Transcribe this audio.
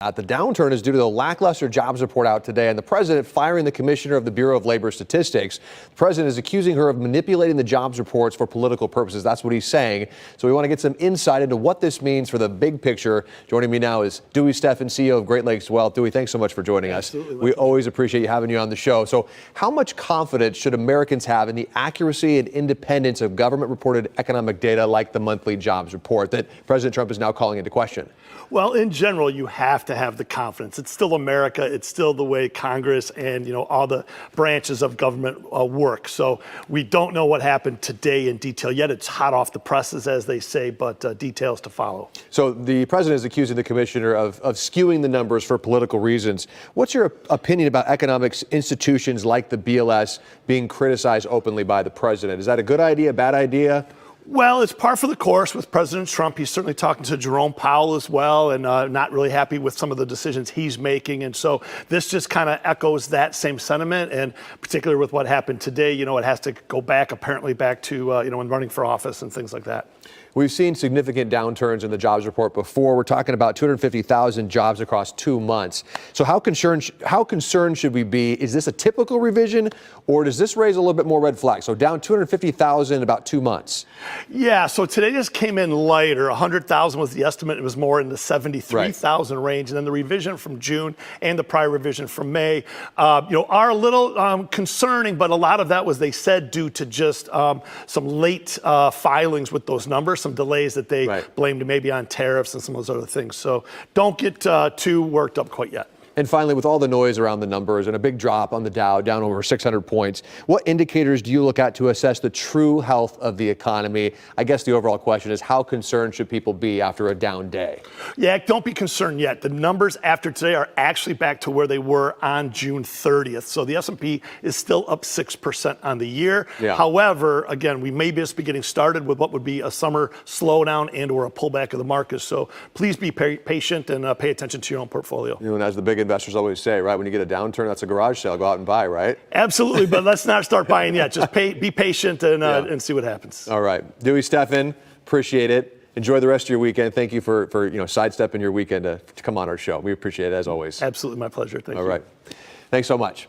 The downturn is due to the lackluster jobs report out today and the president firing the commissioner of the Bureau of Labor Statistics. The president is accusing her of manipulating the jobs reports for political purposes. That's what he's saying. So we want to get some insight into what this means for the big picture. Joining me now is Dewey Steffen, CEO of Great Lakes Wealth. Dewey, thanks so much for joining us. We always appreciate you having you on the show. So how much confidence should Americans have in the accuracy and independence of government-reported economic data like the monthly jobs report that President Trump is now calling into question? Well, in general, you have to have the confidence. It's still America. It's still the way Congress and, all the branches of government work. So we don't know what happened today in detail yet. It's hot off the presses, as they say, but details to follow. So the president is accusing the commissioner of skewing the numbers for political reasons. What's your opinion about economics institutions like the BLS being criticized openly by the president? Is that a good idea, bad idea? Well, it's par for the course with President Trump. He's certainly talking to Jerome Powell as well and not really happy with some of the decisions he's making. And so this just kind of echoes that same sentiment. And particularly with what happened today, it has to go back to, when running for office and things like that. We've seen significant downturns in the jobs report before. We're talking about 250,000 jobs across 2 months. So how concerned should we be? Is this a typical revision, or does this raise a little bit more red flags? So down 250,000 in about 2 months. Yeah, so today just came in lighter. 100,000 was the estimate. It was more in the 73,000 range. And then the revision from June and the prior revision from May, are a little concerning, but a lot of that was, they said, due to just some late filings with those numbers. Some delays that they blamed maybe on tariffs and some of those other things. So don't get too worked up quite yet. And finally, with all the noise around the numbers and a big drop on the Dow, down over 600 points, what indicators do you look at to assess the true health of the economy? I guess the overall question is, how concerned should people be after a down day? Yeah, don't be concerned yet. The numbers after today are actually back to where they were on June 30th. So the S&P is still up 6% on the year. Yeah. However, again, we may just be getting started with what would be a summer slowdown and or a pullback of the market. So please be patient and pay attention to your own portfolio. And as the big investors always say, right, when you get a downturn, that's a garage sale. Go out and buy, right? Absolutely, but let's not start buying yet. Just be patient and see what happens. All right. Dewey Steffen, appreciate it. Enjoy the rest of your weekend. Thank you for sidestepping your weekend to come on our show. We appreciate it, as always. Absolutely, my pleasure. Thank you. All right. Thanks so much.